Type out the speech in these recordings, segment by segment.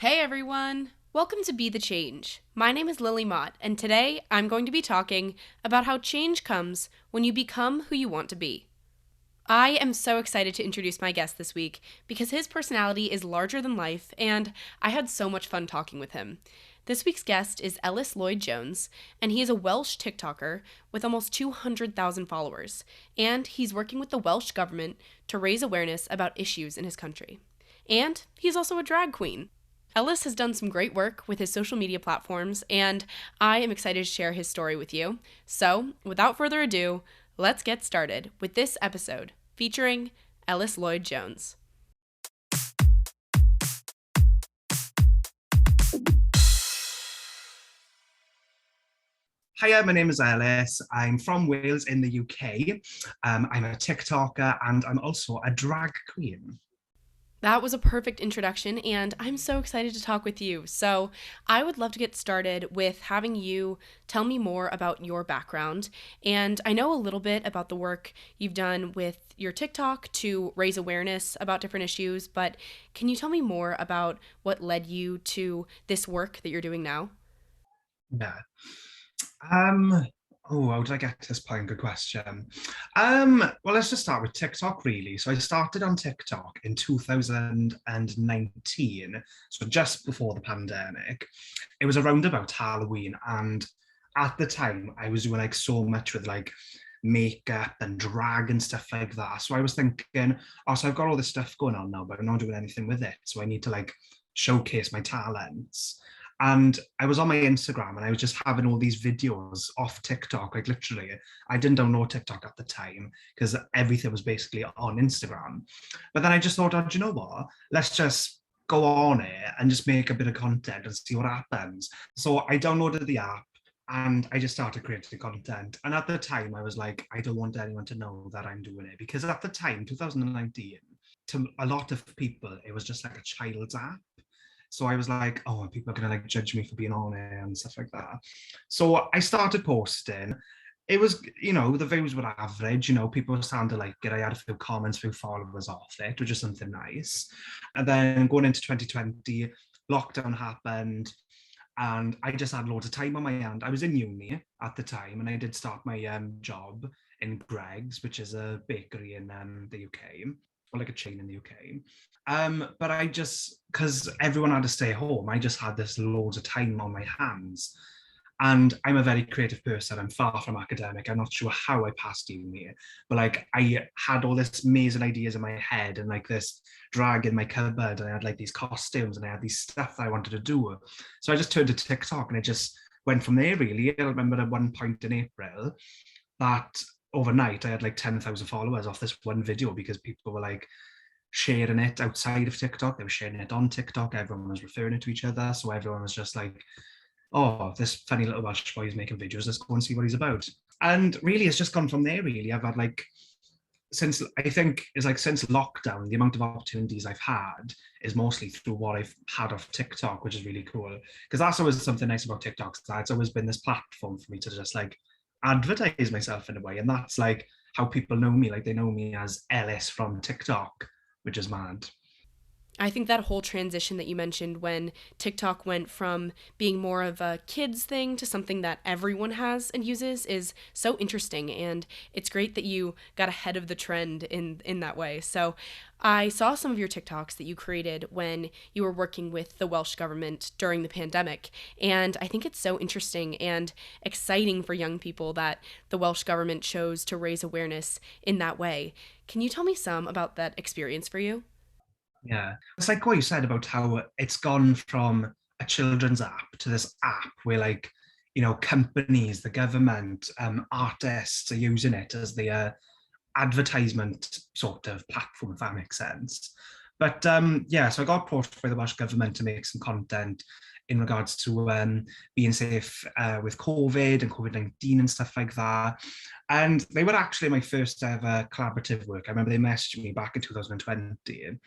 Hey everyone! Welcome to Be the Change. My name is Lily Mott, and today I'm going to be talking about how change comes when you become who you want to be. I am so excited to introduce my guest this week because his personality is larger than life, and I had so much fun talking with him. This week's guest is Ellis Lloyd Jones, and he is a Welsh TikToker with almost 200,000 followers, and he's working with the Welsh government to raise awareness about issues in his country. And he's also a drag queen. Ellis has done some great work with his social media platforms, and I am excited to share his story with you. So, without further ado, let's get started with this episode featuring Ellis Lloyd Jones. Hiya, my name is Ellis. I'm from Wales in the UK. I'm a TikToker and I'm also a drag queen. That was a perfect introduction, and I'm so excited to talk with you. So, I would love to get started with having you tell me more about your background. And I know a little bit about the work you've done with your TikTok to raise awareness about different issues, but can you tell me more about what led you to this work that you're doing now? Yeah. Um, how did I get to this point? Good question. Well, let's just start with TikTok, really. So I started on TikTok in 2019, so just before the pandemic. It was around about Halloween, and at the time, I was doing like so much with like makeup and drag and stuff like that. So I was thinking, oh, so I've got all this stuff going on now, but I'm not doing anything with it. So I need to like showcase my talents. And I was on my Instagram and I was just having all these videos off TikTok. Like literally, I didn't download TikTok at the time because everything was basically on Instagram. But then I just thought, oh, do you know what? Let's just go on it and just make a bit of content and see what happens. So I downloaded the app and I just started creating content. And at the time, I was like, I don't want anyone to know that I'm doing it because at the time, 2019, to a lot of people, it was just like a child's app. So I was like, oh, people are gonna like judge me for being on it and stuff like that. So I started posting. It was, the views were average, people were starting to like it. I had a few comments, a few followers off it, which is something nice. And then going into 2020, lockdown happened and I just had loads of time on my hand. I was in uni at the time and I did start my job in Greggs, which is a bakery in the UK, or like a chain in the UK. But I just, because everyone had to stay home, I just had this loads of time on my hands. And I'm a very creative person. I'm far from academic. I'm not sure how I passed uni, but like I had all this amazing ideas in my head and like this drag in my cupboard, and I had like these costumes and I had these stuff that I wanted to do. So I just turned to TikTok and it just went from there really. I remember at one point in April that overnight I had like 10,000 followers off this one video because people were like sharing it outside of TikTok. They were sharing it on TikTok. Everyone was referring it to each other. So everyone was just like, oh, this funny little Welsh boy is making videos. Let's go and see what he's about. And really, it's just gone from there, really. I've had like, since I think it's like since lockdown, the amount of opportunities I've had is mostly through what I've had off TikTok, which is really cool. Because that's always something nice about TikTok. That it's always been this platform for me to just like advertise myself in a way. And that's like how people know me. Like they know me as Ellis from TikTok, which is mad. I think that whole transition that you mentioned when TikTok went from being more of a kids thing to something that everyone has and uses is so interesting, and it's great that you got ahead of the trend in that way. So, I saw some of your TikToks that you created when you were working with the Welsh government during the pandemic, and I think it's so interesting and exciting for young people that the Welsh government chose to raise awareness in that way. Can you tell me some about that experience for you? Yeah. It's like what you said about how it's gone from a children's app to this app where like, companies, the government, artists are using it as the advertisement sort of platform, if that makes sense. But yeah, so I got approached by the Welsh government to make some content in regards to being safe with COVID and COVID-19 and stuff like that. And they were actually my first ever collaborative work. I remember they messaged me back in 2020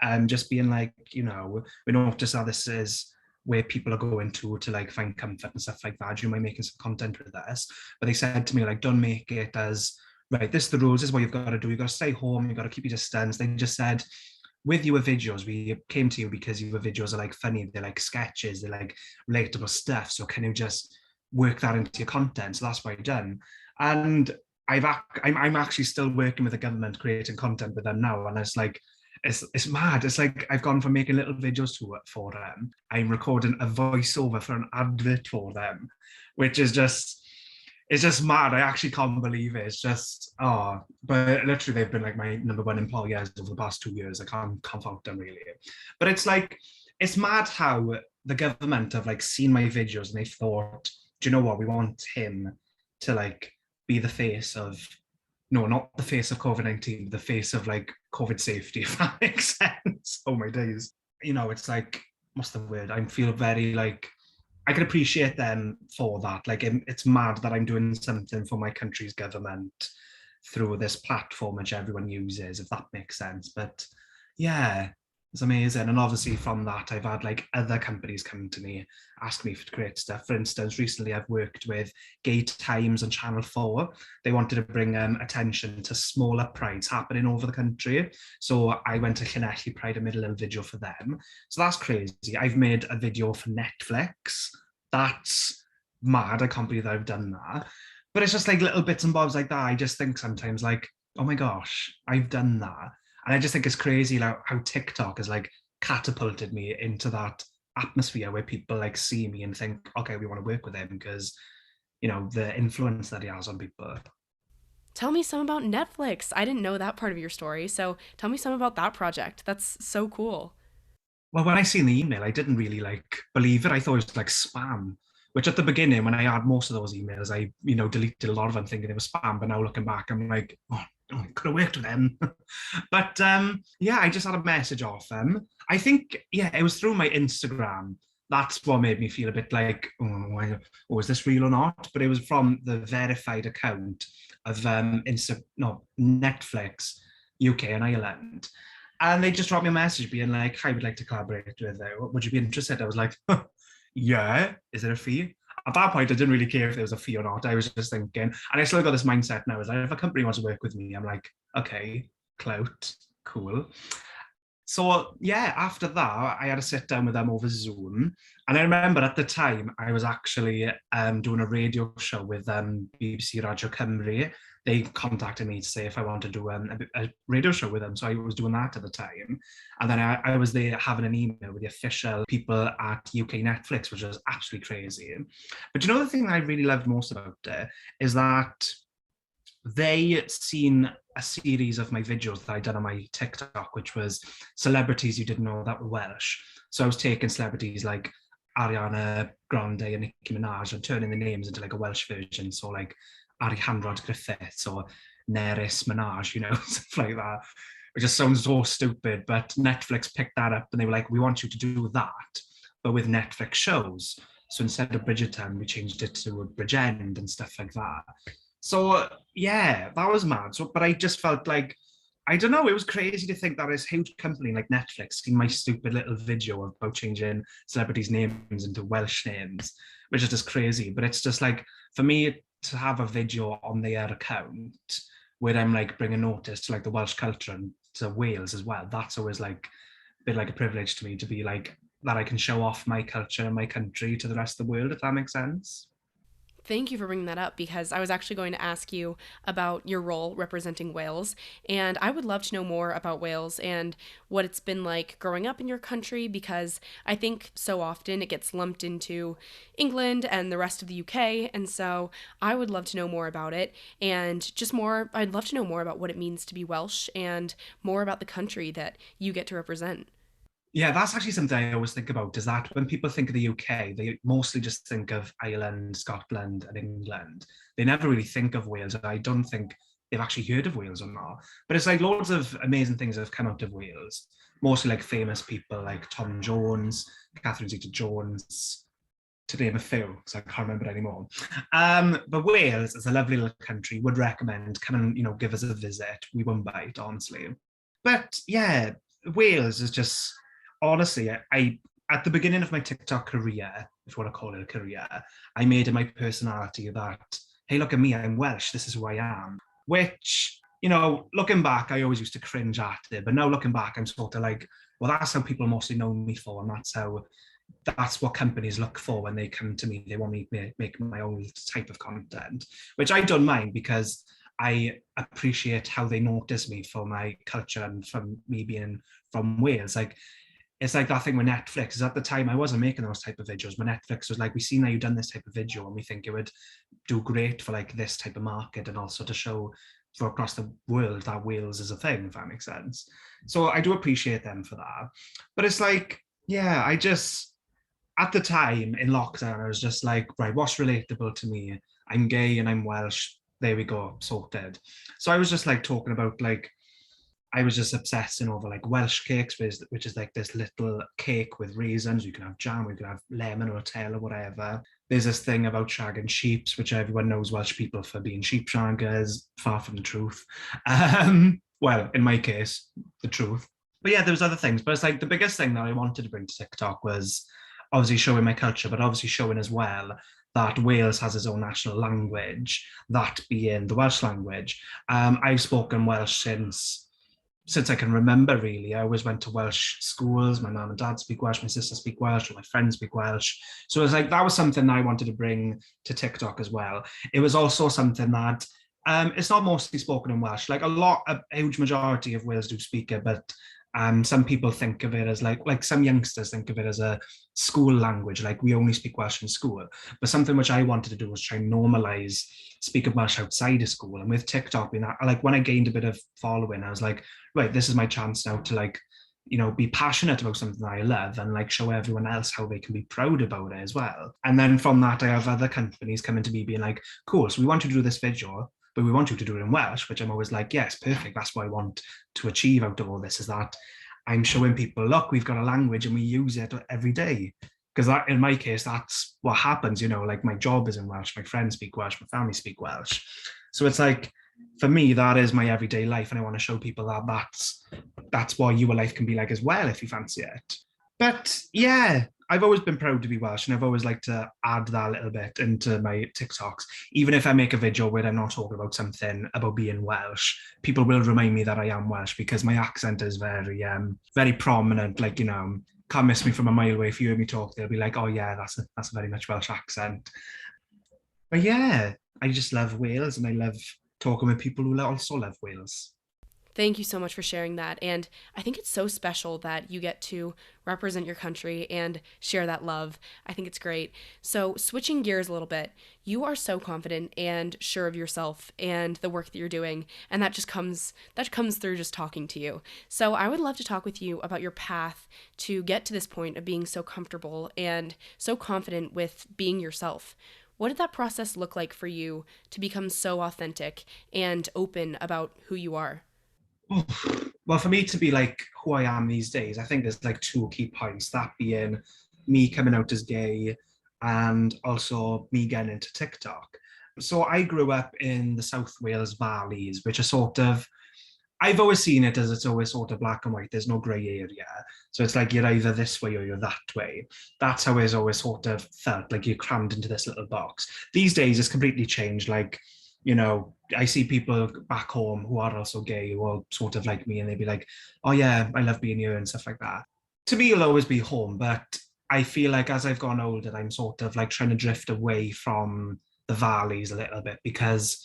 and just being like, we notice how this is where people are going to like find comfort and stuff like that. Do you mind making some content with us? But they said to me, like, don't make it as right, this is the rules, this is what you've got to do. You've got to stay home, you've got to keep your distance. They just said, with your videos, we came to you because your videos are like funny, they're like sketches, they're like relatable stuff. So can you just work that into your content? So that's what I've done. And I'm actually still working with the government creating content with them now. And it's like, it's mad. It's like I've gone from making little videos for them. I'm recording a voiceover for an advert for them, which is just it's just mad. I actually can't believe it. It's just but literally they've been like my number one employers over the past 2 years. I can't fault them really. But it's like it's mad how the government have like seen my videos and they've thought, do you know what? We want him to like be the face of no, not the face of COVID-19, the face of like COVID safety, if that makes sense. Oh my days. It's like, what's the word? I feel very like I can appreciate them for that. Like, it's mad that I'm doing something for my country's government through this platform which everyone uses, if that makes sense. But yeah, it's amazing. And obviously from that, I've had like other companies come to me, ask me to create stuff. For instance, recently I've worked with Gay Times on Channel 4. They wanted to bring attention to smaller prides happening over the country. So I went to Llanelli Pride and made a little video for them. So that's crazy. I've made a video for Netflix. That's mad. I can't believe that I've done that. But it's just like little bits and bobs like that. I just think sometimes like, oh my gosh, I've done that. And I just think it's crazy like how TikTok has like catapulted me into that atmosphere where people like see me and think, okay, we want to work with him because, the influence that he has on people. Tell me some about Netflix. I didn't know that part of your story, so tell me some about that project. That's so cool. Well, when I seen the email, I didn't really like believe it. I thought it was like spam, which at the beginning, when I had most of those emails, I, deleted a lot of them thinking they were spam. But now looking back, I'm like, oh, I could have worked with them. But yeah, I just had a message off them. I think, yeah, it was through my Instagram. That's what made me feel a bit like, is this real or not? But it was from the verified account of no, Netflix, UK and Ireland. And they just dropped me a message being like, I would like to collaborate with would you be interested? I was like, yeah, is there a fee? At that point, I didn't really care if there was a fee or not. I was just thinking, and I still got this mindset now, is like, if a company wants to work with me, I'm like, okay, clout, cool. So yeah, after that, I had to sit down with them over Zoom. And I remember at the time, I was actually doing a radio show with BBC Radio Cymru. They contacted me to say if I wanted to do a radio show with them. So I was doing that at the time. And then I was there having an email with the official people at UK Netflix, which was absolutely crazy. But the thing that I really loved most about it is that they seen a series of my videos that I'd done on my TikTok, which was celebrities you didn't know that were Welsh. So I was taking celebrities like Ariana Grande and Nicki Minaj and turning the names into like a Welsh version. So like Alejandro Griffiths or Nerys Minaj, stuff like that. It just sounds so stupid, but Netflix picked that up and they were like, we want you to do that, but with Netflix shows. So instead of Bridgerton, we changed it to Bridgend and stuff like that. So yeah, that was mad. So, but I just felt like, I don't know, it was crazy to think that this huge company like Netflix seen my stupid little video about changing celebrities' names into Welsh names, which is just crazy. But it's just like, for me to have a video on their account where I'm like bringing notice to like the Welsh culture and to Wales as well, that's always like a bit like a privilege to me to be like, that I can show off my culture and my country to the rest of the world, if that makes sense. Thank you for bringing that up because I was actually going to ask you about your role representing Wales. And I would love to know more about Wales and what it's been like growing up in your country because I think so often it gets lumped into England and the rest of the UK. And so I would love to know more about it and just more, I'd love to know more about what it means to be Welsh and more about the country that you get to represent. Yeah, that's actually something I always think about, is that when people think of the UK, they mostly just think of Ireland, Scotland, and England. They never really think of Wales, and I don't think they've actually heard of Wales or not. But it's like loads of amazing things have come out of Wales, mostly like famous people like Tom Jones, Catherine Zeta-Jones, to name a few, so I can't remember anymore. But Wales is a lovely little country, would recommend, come and, give us a visit. We won't bite, honestly. But yeah, Wales is just honestly, I at the beginning of my TikTok career, if you want to call it a career, I made it my personality that, hey, look at me, I'm Welsh, this is who I am. Which looking back, I always used to cringe at it, but now looking back, I'm sort of like, well, that's how people mostly know me for, and that's what companies look for when they come to me. They want me to make my own type of content, which I don't mind because I appreciate how they notice me for my culture and from me being from Wales. Like it's like that thing with Netflix. Is at the time I wasn't making those type of videos, but Netflix was like, we see now you've done this type of video, and we think it would do great for like this type of market, and also to show for across the world that Wales is a thing, if that makes sense. So I do appreciate them for that. But it's like, yeah, I just at the time in lockdown, I was just like, right, what's relatable to me? I'm gay and I'm Welsh. There we go, sorted. So I was just like talking about like I was just obsessing over like Welsh cakes, which is like this little cake with raisins. You can have jam, you can have lemon or tail or whatever. There's this thing about shagging sheeps, which everyone knows Welsh people for being sheep shaggers, far from the truth. Well, in my case, the truth. But yeah, there was other things. But it's like the biggest thing that I wanted to bring to TikTok was obviously showing my culture, but obviously showing as well that Wales has its own national language, that being the Welsh language. I've spoken Welsh since I can remember, really. I always went to Welsh schools. My mum and dad speak Welsh, my sister speak Welsh, or my friends speak Welsh. So it was like that was something that I wanted to bring to TikTok as well. It was also something that it's not mostly spoken in Welsh. Like a huge majority of Wales do speak it, but some people think of it as like some youngsters think of it as a school language, like we only speak Welsh in school. But something which I wanted to do was try and normalize speaking Welsh outside of school. And with TikTok being that, like when I gained a bit of following, I was like, right, this is my chance now to like, be passionate about something that I love and like show everyone else how they can be proud about it as well. And then from that, I have other companies coming to me being like, cool, so we want you to do this video, but we want you to do it in Welsh, which I'm always like, yes, perfect. That's what I want to achieve out of all this, is that I'm showing people, look, we've got a language and we use it every day. Because that, in my case, that's what happens, like my job is in Welsh, my friends speak Welsh, my family speak Welsh. So it's like, for me, that is my everyday life. And I want to show people that that's what your life can be like as well, if you fancy it. But yeah, I've always been proud to be Welsh, and I've always liked to add that little bit into my TikToks. Even if I make a video where I'm not talking about something about being Welsh, people will remind me that I am Welsh because my accent is very prominent. Like, can't miss me from a mile away. If you hear me talk, they'll be like, oh yeah, that's a very much Welsh accent. But yeah, I just love Wales, and I love talking with people who also love Wales. Thank you so much for sharing that. And I think it's so special that you get to represent your country and share that love. I think it's great. So, switching gears a little bit, you are so confident and sure of yourself and the work that you're doing, and that comes through just talking to you. So, I would love to talk with you about your path to get to this point of being so comfortable and so confident with being yourself. What did that process look like for you to become so authentic and open about who you are? Oh, well, for me to be like who I am these days, I think there's like two key points. That being me coming out as gay, and also me getting into TikTok. So I grew up in the South Wales valleys, which are sort of, I've always seen it as it's always sort of black and white. There's no grey area. So it's like you're either this way or you're that way. That's how it's always sort of felt, like you're crammed into this little box. These days it's completely changed. Like, I see people back home who are also gay, who are sort of like me, and they'd be like, oh yeah, I love being here and stuff like that. To me, it'll always be home, but I feel like as I've gone older, I'm sort of like trying to drift away from the valleys a little bit, because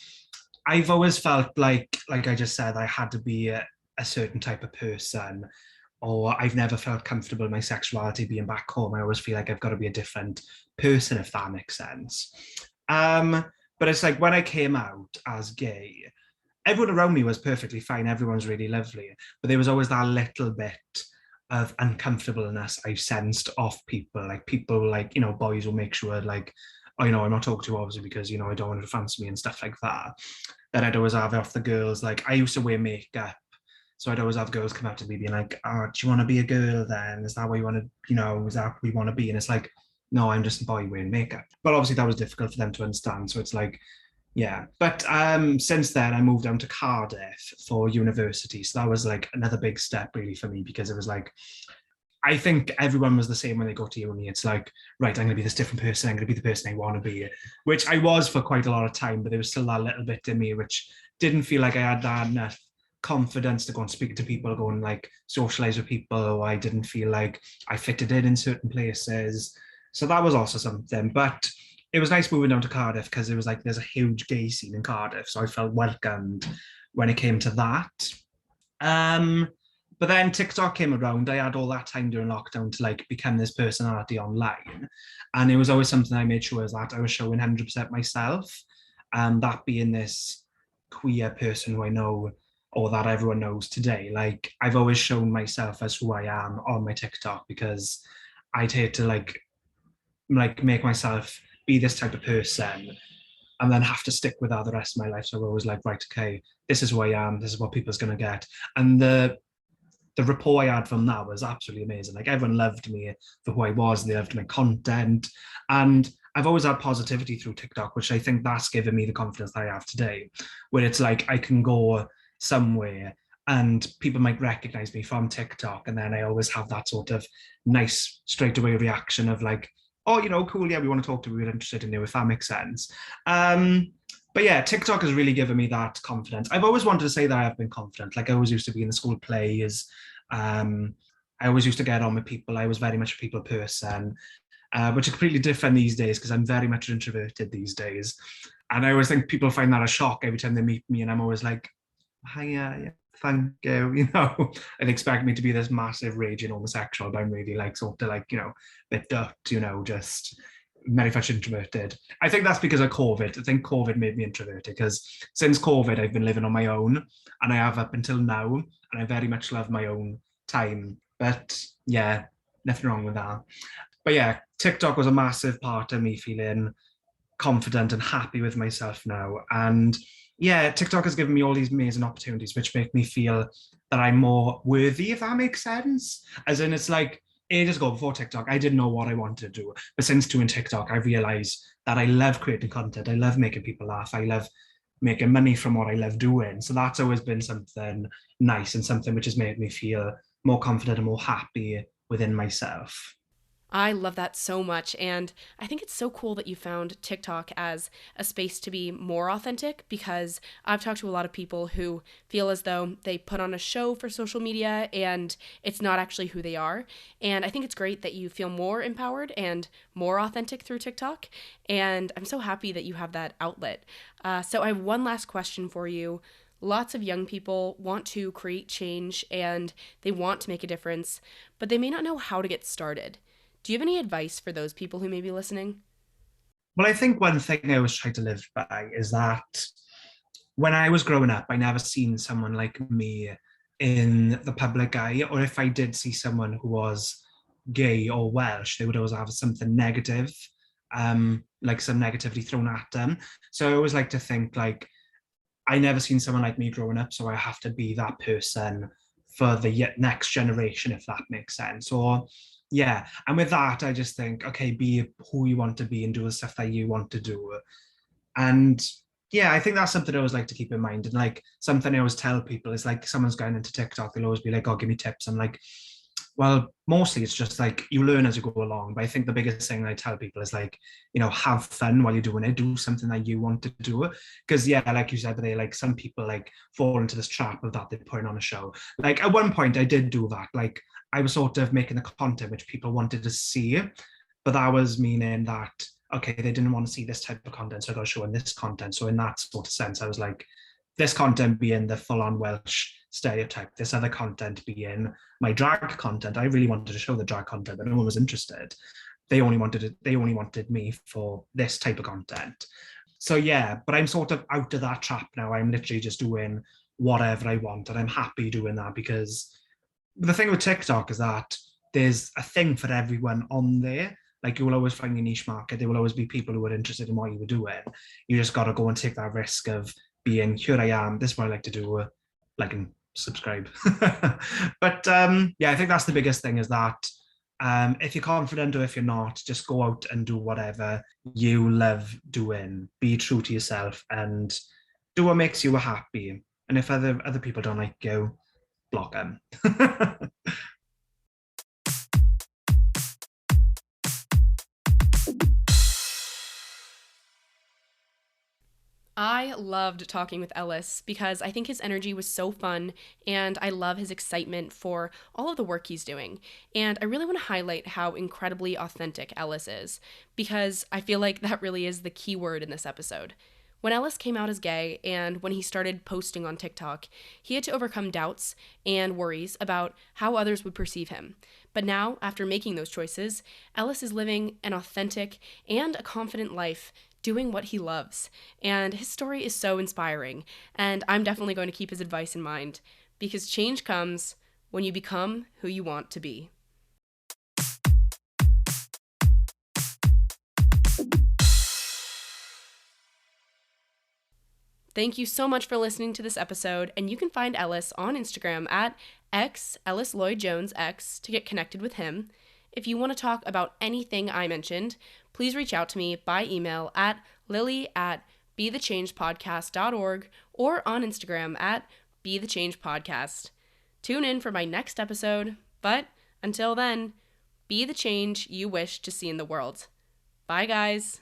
I've always felt like I just said, I had to be a certain type of person, or I've never felt comfortable in my sexuality being back home. I always feel like I've got to be a different person, if that makes sense. But it's like when I came out as gay, everyone around me was perfectly fine. Everyone's really lovely. But there was always that little bit of uncomfortableness I sensed off people. Like people like, boys will make sure like, oh, I'm not talking to you obviously because, I don't want to fancy me and stuff like that. Then I'd always have it off the girls. Like I used to wear makeup. So I'd always have girls come up to me being like, oh, do you want to be a girl then? Is that what you want to, is that what we want to be? And it's like, no, I'm just a boy wearing makeup. But obviously that was difficult for them to understand. So it's like, yeah. But since then I moved down to Cardiff for university. So that was like another big step really for me, because it was like, I think everyone was the same when they got to uni. It's like, right, I'm going to be this different person. I'm going to be the person I want to be, which I was for quite a lot of time, but there was still that little bit in me which didn't feel like I had that enough confidence to go and speak to people, go and like socialize with people, or I didn't feel like I fitted in certain places. So that was also something. But it was nice moving down to Cardiff because it was like there's a huge gay scene in Cardiff, so I felt welcomed when it came to that. Um, but then TikTok came around. I had all that time during lockdown to like become this personality online, and it was always something I made sure is that I was showing 100% myself, and that being this queer person who I know or that everyone knows today. Like I've always shown myself as who I am on my TikTok because I'd hate to like make myself be this type of person and then have to stick with that the rest of my life. So I was like, right, okay, this is who I am. This is what people's gonna get. And the rapport I had from that was absolutely amazing. Like everyone loved me for who I was. They loved my content, and I've always had positivity through TikTok, which I think that's given me the confidence that I have today, where it's like I can go somewhere and people might recognize me from TikTok, and then I always have that sort of nice straightaway reaction of like, oh, cool, yeah, we want to talk to you, we're interested in you, if that makes sense. Um, but yeah, TikTok has really given me that confidence. I've always wanted to say that I've been confident. Like I always used to be in the school plays. Um, I always used to get on with people. I was very much a people person, which is completely different these days because I'm very much introverted these days. And I always think people find that a shock every time they meet me, and I'm always like, hi, yeah, thank you. And expect me to be this massive raging homosexual, but I'm really like sort of like, a bit ducked, just very much introverted. I think that's because of COVID. I think COVID made me introverted because since COVID, I've been living on my own, and I have up until now, and I very much love my own time. But yeah, nothing wrong with that. But yeah, TikTok was a massive part of me feeling confident and happy with myself now. And yeah, TikTok has given me all these amazing opportunities, which make me feel that I'm more worthy, if that makes sense. As in, it's like ages ago before TikTok, I didn't know what I wanted to do. But since doing TikTok, I realized that I love creating content. I love making people laugh. I love making money from what I love doing. So that's always been something nice and something which has made me feel more confident and more happy within myself. I love that so much. And I think it's so cool that you found TikTok as a space to be more authentic because I've talked to a lot of people who feel as though they put on a show for social media and it's not actually who they are. And I think it's great that you feel more empowered and more authentic through TikTok. And I'm so happy that you have that outlet. So I have one last question for you. Lots of young people want to create change and they want to make a difference, but they may not know how to get started. Do you have any advice for those people who may be listening? Well, I think one thing I always try to live by is that when I was growing up, I never seen someone like me in the public eye, or if I did see someone who was gay or Welsh, they would always have something negative, like some negativity thrown at them. So I always like to think like I never seen someone like me growing up, so I have to be that person for the next generation, if that makes sense. Or yeah, and with that, I just think, okay, be who you want to be and do the stuff that you want to do. And yeah, I think that's something I always like to keep in mind. And like something I always tell people is like someone's going into TikTok, they'll always be like, oh, give me tips. I'm like, well, mostly it's just like you learn as you go along. But I think the biggest thing I tell people is like, have fun while you're doing it. Do something that you want to do. Because yeah, like you said, they like some people like fall into this trap of that they're putting on a show. Like at one point I did do that. Like I was sort of making the content which people wanted to see, but that was meaning that okay, they didn't want to see this type of content, so I got to show in this content. So in that sort of sense, I was like, this content being the full-on Welsh stereotype, this other content being my drag content. I really wanted to show the drag content, but no one was interested. They only wanted it, they only wanted me for this type of content. So yeah, but I'm sort of out of that trap now. I'm literally just doing whatever I want, and I'm happy doing that because the thing with TikTok is that there's a thing for everyone on there. Like you will always find your niche market. There will always be people who are interested in what you were doing. You just got to go and take that risk of being, here I am, this is what I like to do, like and subscribe. But yeah, I think that's the biggest thing is that if you're confident or if you're not, just go out and do whatever you love doing. Be true to yourself and do what makes you happy. And if other people don't like you, block them. I loved talking with Ellis because I think his energy was so fun and I love his excitement for all of the work he's doing. And I really want to highlight how incredibly authentic Ellis is because I feel like that really is the key word in this episode. When Ellis came out as gay and when he started posting on TikTok, he had to overcome doubts and worries about how others would perceive him. But now, after making those choices, Ellis is living an authentic and a confident life doing what he loves. And his story is so inspiring, and I'm definitely going to keep his advice in mind because change comes when you become who you want to be. Thank you so much for listening to this episode, and you can find Ellis on Instagram at @EllisLloydJonesX to get connected with him. If you want to talk about anything I mentioned, please reach out to me by email at lily@bethechangepodcast.org or on Instagram at bethechangepodcast. Tune in for my next episode, but until then, be the change you wish to see in the world. Bye, guys.